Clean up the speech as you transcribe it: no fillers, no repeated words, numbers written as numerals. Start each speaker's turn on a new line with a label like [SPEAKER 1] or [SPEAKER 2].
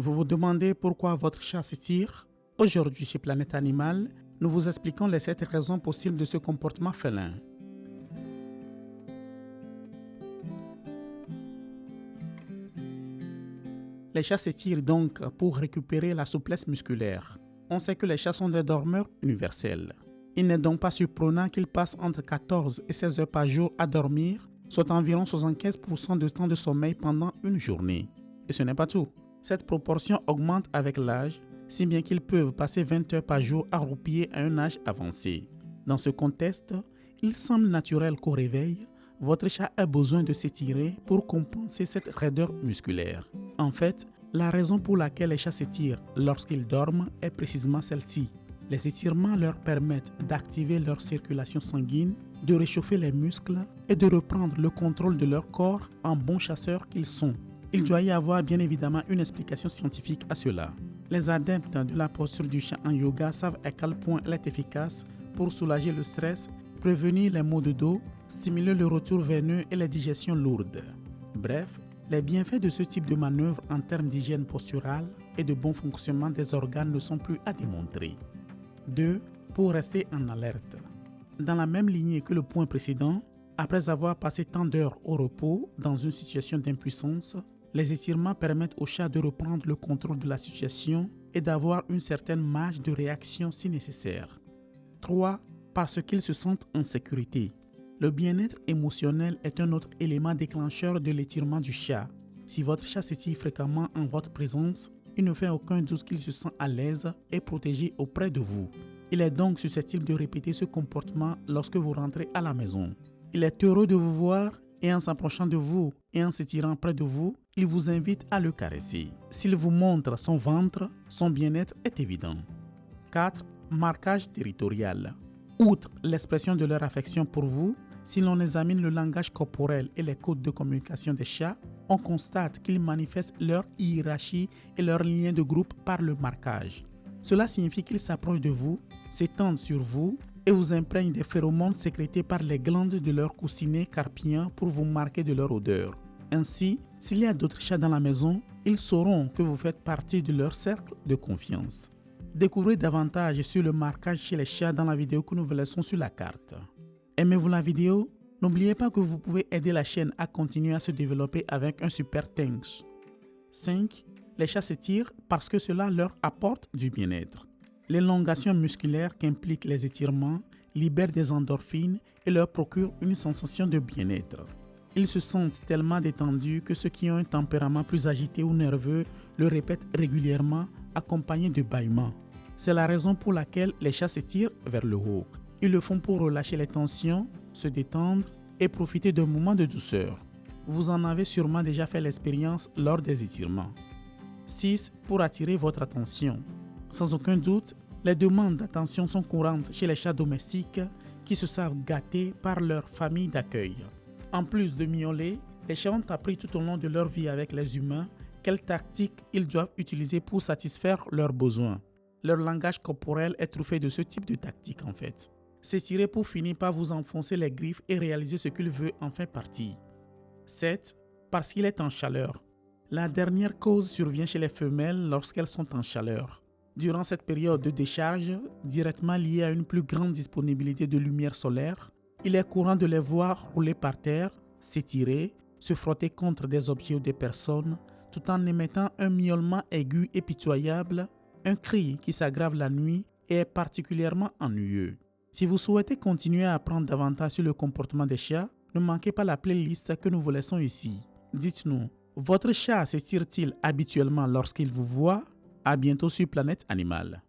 [SPEAKER 1] Vous vous demandez pourquoi votre chat s'étire? Aujourd'hui chez Planète Animal, nous vous expliquons les 7 raisons possibles de ce comportement félin. Les chats s'étirent donc pour récupérer la souplesse musculaire. On sait que les chats sont des dormeurs universels. Il n'est donc pas surprenant qu'ils passent entre 14 et 16 heures par jour à dormir, soit environ 75% de temps de sommeil pendant une journée. Et ce n'est pas tout. Cette proportion augmente avec l'âge, si bien qu'ils peuvent passer 20 heures par jour à roupiller à un âge avancé. Dans ce contexte, il semble naturel qu'au réveil, votre chat ait besoin de s'étirer pour compenser cette raideur musculaire. En fait, la raison pour laquelle les chats s'étirent lorsqu'ils dorment est précisément celle-ci. Les étirements leur permettent d'activer leur circulation sanguine, de réchauffer les muscles et de reprendre le contrôle de leur corps en bons chasseurs qu'ils sont. Il doit y avoir bien évidemment une explication scientifique à cela. Les adeptes de la posture du chat en yoga savent à quel point elle est efficace pour soulager le stress, prévenir les maux de dos, stimuler le retour veineux et les digestions lourdes. Bref, les bienfaits de ce type de manœuvre en termes d'hygiène posturale et de bon fonctionnement des organes ne sont plus à démontrer. 2. Pour rester en alerte. Dans la même lignée que le point précédent, après avoir passé tant d'heures au repos dans une situation d'impuissance, les étirements permettent au chat de reprendre le contrôle de la situation et d'avoir une certaine marge de réaction si nécessaire. 3. Parce qu'ils se sentent en sécurité. Le bien-être émotionnel est un autre élément déclencheur de l'étirement du chat. Si votre chat s'étire fréquemment en votre présence, il ne fait aucun doute qu'il se sent à l'aise et protégé auprès de vous. Il est donc susceptible de répéter ce comportement lorsque vous rentrez à la maison. Il est heureux de vous voir et en s'approchant de vous et en s'étirant près de vous, il vous invite à le caresser. S'il vous montre son ventre, son bien-être est évident. 4. Marquage territorial. Outre l'expression de leur affection pour vous, si l'on examine le langage corporel et les codes de communication des chats, on constate qu'ils manifestent leur hiérarchie et leur lien de groupe par le marquage. Cela signifie qu'ils s'approchent de vous, s'étendent sur vous et vous imprègnent des phéromones sécrétés par les glandes de leurs coussinets carpiens pour vous marquer de leur odeur. Ainsi, s'il y a d'autres chats dans la maison, ils sauront que vous faites partie de leur cercle de confiance. Découvrez davantage sur le marquage chez les chats dans la vidéo que nous vous laissons sur la carte. Aimez-vous la vidéo? N'oubliez pas que vous pouvez aider la chaîne à continuer à se développer avec un super thanks. 5. Les chats s'étirent parce que cela leur apporte du bien-être. L'élongation musculaire qu'impliquent les étirements libère des endorphines et leur procure une sensation de bien-être. Ils se sentent tellement détendus que ceux qui ont un tempérament plus agité ou nerveux le répètent régulièrement accompagné de bâillements. C'est la raison pour laquelle les chats s'étirent vers le haut. Ils le font pour relâcher les tensions, se détendre et profiter d'un moment de douceur. Vous en avez sûrement déjà fait l'expérience lors des étirements. 6. Pour attirer votre attention. Sans aucun doute, les demandes d'attention sont courantes chez les chats domestiques qui se savent gâtés par leur famille d'accueil. En plus de miauler, les chats ont appris tout au long de leur vie avec les humains quelles tactiques ils doivent utiliser pour satisfaire leurs besoins. Leur langage corporel est truffé de ce type de tactique en fait. S'étirer pour finir par vous enfoncer les griffes et réaliser ce qu'il veut en faire partie. 7. Parce qu'il est en chaleur. La dernière cause survient chez les femelles lorsqu'elles sont en chaleur. Durant cette période de décharge, directement liée à une plus grande disponibilité de lumière solaire, il est courant de les voir rouler par terre, s'étirer, se frotter contre des objets ou des personnes, tout en émettant un miaulement aigu et pitoyable, un cri qui s'aggrave la nuit et est particulièrement ennuyeux. Si vous souhaitez continuer à apprendre davantage sur le comportement des chats, ne manquez pas la playlist que nous vous laissons ici. Dites-nous, votre chat s'étire-t-il habituellement lorsqu'il vous voit? À bientôt sur Planète Animal.